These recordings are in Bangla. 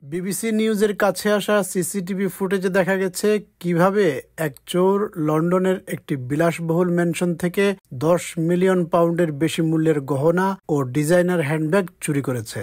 বিবিসি নিউজের কাছে আসা সিসিটিভি ফুটেজে দেখা গেছে কিভাবে এক চোর লন্ডনের একটি বিলাসবহুল ম্যানশন থেকে 10 মিলিয়ন পাউন্ডের বেশি মূল্যের গহনা ও ডিজাইনার হ্যান্ডব্যাগ চুরি করেছে।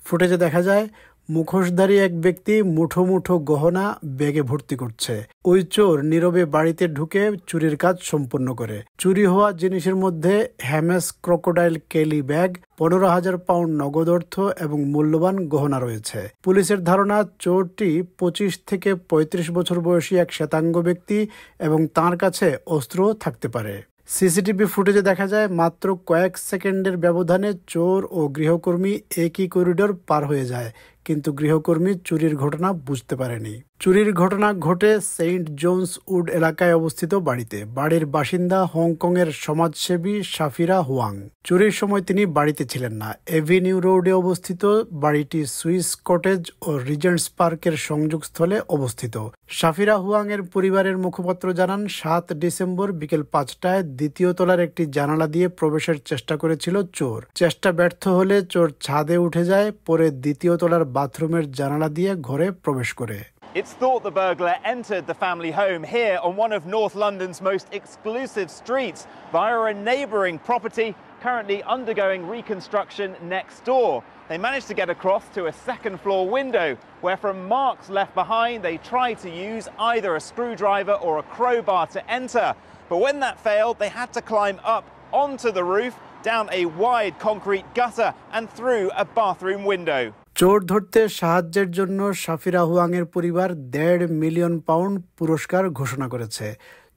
ফুটেজে দেখা যায় মুখোশধারী এক ব্যক্তি মুঠো মুঠো গহনা ব্যাগে ভর্তি করছে। ওই চোর নীরবে বাড়িতে ঢুকে চুরির কাজ সম্পন্ন করে। চুরি হওয়া জিনিসের মধ্যে হ্যামেস ক্রোকোডাইল কেলি ব্যাগ, 15,000 পাউন্ড নগদ অর্থ এবং মূল্যবান গহনা রয়েছে। পুলিশের ধারণা চোরটি 25 থেকে 35 বছর বয়সী এক শ্বেতাঙ্গ ব্যক্তি এবং তার কাছে অস্ত্র থাকতে পারে। সিসিটিভি ফুটেজে দেখা যায় মাত্র কয়েক সেকেন্ডের ব্যবধানে চোর ও গৃহকর্মী একই করিডোর পার হয়ে যায়, কিন্তু গৃহকর্মী চুরির ঘটনা বুঝতে পারেনি। চুরির ঘটনা ঘটে সেন্ট জোন্স উড এলাকায় অবস্থিত বাড়িতে। বাড়ির বাসিন্দা হংকংয়ের সমাজসেবী সাফিরা হুয়াং। চুরির সময় তিনি বাড়িতে ছিলেন না। এভিনিউ রোডে অবস্থিত বাড়িটি সুইস কটেজ ও রিজেন্টস পার্কের সংযোগস্থলে অবস্থিত। সাফিরা হুয়াং এর পরিবারের মুখপাত্র জানান, 7 ডিসেম্বর বিকেল 5টায় দ্বিতীয় তলার একটি জানালা দিয়ে প্রবেশের চেষ্টা করেছিল চোর। চেষ্টা ব্যর্থ হলে চোর ছাদে উঠে যায়, পরে দ্বিতীয় তলার বাথরুমের জানালা দিয়ে ঘরে প্রবেশ করে। It's thought the burglar entered the family home here on one of North London's most exclusive streets via a neighbouring property currently undergoing reconstruction next door. They managed to get across to a second floor window where, from marks left behind, they tried to use either a screwdriver or a crowbar to enter. But when that failed, they had to climb up onto the roof, down a wide concrete gutter and through a bathroom window. চোর ধরতে সাহায্যের জন্য সাফিরা হুয়াং এর পরিবার 1.5 মিলিয়ন পাউন্ড পুরস্কার ঘোষণা করেছে।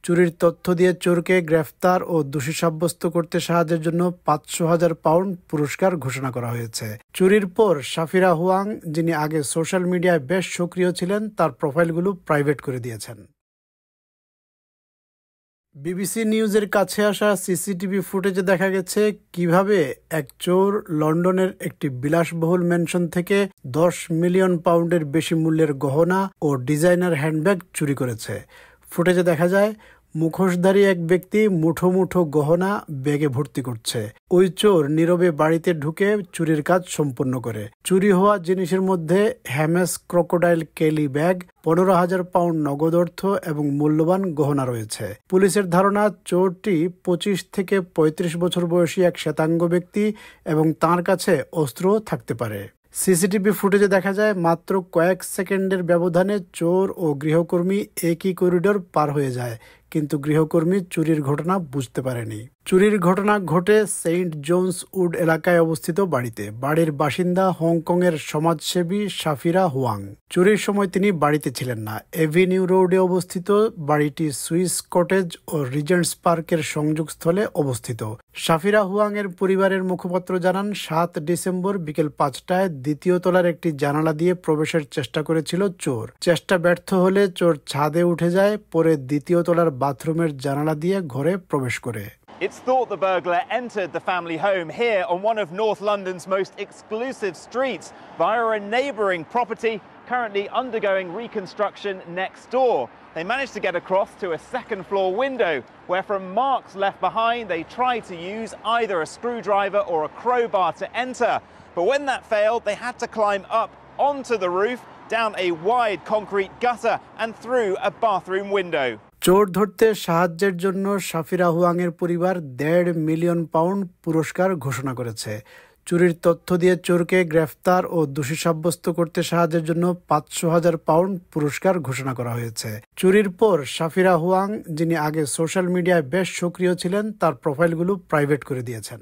চুরির তথ্য দিয়ে চোরকে গ্রেফতার ও দোষী সাব্যস্ত করতে সাহায্যের জন্য 500,000 পাউন্ড পুরস্কার ঘোষণা করা হয়েছে। চুরির পর সাফিরা হুয়াং, যিনি আগে সোশ্যাল মিডিয়ায় বেশ সক্রিয় ছিলেন, তার প্রোফাইলগুলো প্রাইভেট করে দিয়েছেন। বিবিসি নিউজের কাছে আসা সিসিটিভি ফুটেজে দেখা গেছে কিভাবে এক চোর লন্ডনের একটি বিলাসবহুল ম্যানশন থেকে 10 মিলিয়ন পাউন্ডের বেশি মূল্যের গহনা ও ডিজাইনার হ্যান্ডব্যাগ চুরি করেছে। ফুটেজে দেখা যায় মুখোশধারী এক ব্যক্তি মুঠো মুঠো গহনা ব্যাগে ভর্তি করছে। ওই চোর নীরবে বাড়িতে ঢুকে চুরির কাজ সম্পন্ন করে। চুরি হওয়া জিনিসের মধ্যে হ্যামেস ক্রোকোডাইল কেলি ব্যাগ, 15,000 পাউন্ড নগদ অর্থ এবং মূল্যবান গহনা রয়েছে। পুলিশের ধারণা চোরটি 25 থেকে 35 বছর বয়সী এক শ্বেতাঙ্গ ব্যক্তি এবং তার কাছে অস্ত্র থাকতে পারে। সিসিটিভি ফুটেজে দেখা যায় মাত্র কয়েক সেকেন্ডের ব্যবধানে চোর ও গৃহকর্মী একই করিডোর পার হয়ে যায়, কিন্তু গৃহকর্মী চুরির ঘটনা বুঝতে পারেনি। চুরির ঘটনা ঘটে সেন্ট জোন্স উড এলাকায় অবস্থিত বাড়িতে। বাড়ির বাসিন্দা হংকংয়ের সমাজসেবী সাফিরা হুয়াং। চুরির সময় তিনি বাড়িতে ছিলেন না। এভিনিউ রোডে অবস্থিত বাড়িটি সুইস কটেজ ও রিজেন্টস পার্কের সংযোগস্থলে অবস্থিত। সাফিরা হুয়াং এর পরিবারের মুখপাত্র জানান, 7 ডিসেম্বর বিকেল 5টায় দ্বিতীয় তলার একটি জানালা দিয়ে প্রবেশের চেষ্টা করেছিল চোর। চেষ্টা ব্যর্থ হলে চোর ছাদে উঠে যায়, পরে দ্বিতীয় তলার বাথরুমের জানালা দিয়ে ঘরে প্রবেশ করে। It's thought the burglar entered the family home here on one of North London's most exclusive streets via a neighbouring property currently undergoing reconstruction next door. They managed to get across to a second floor window where, from marks left behind, they tried to use either a screwdriver or a crowbar to enter. But when that failed, they had to climb up onto the roof, down a wide concrete gutter and through a bathroom window. চোর ধরতে সাহায্যের জন্য সাফিরা হুয়াং এর পরিবার 1.5 মিলিয়ন পাউন্ড পুরস্কার ঘোষণা করেছে। চুরির তথ্য দিয়ে চোরকে গ্রেফতার ও দোষী সাব্যস্ত করতে সাহায্যের জন্য 500,000 পাউন্ড পুরস্কার ঘোষণা করা হয়েছে। চুরির পর সাফিরা হুয়াং, যিনি আগে সোশ্যাল মিডিয়ায় বেশ সক্রিয় ছিলেন, তার প্রোফাইলগুলো প্রাইভেট করে দিয়েছেন।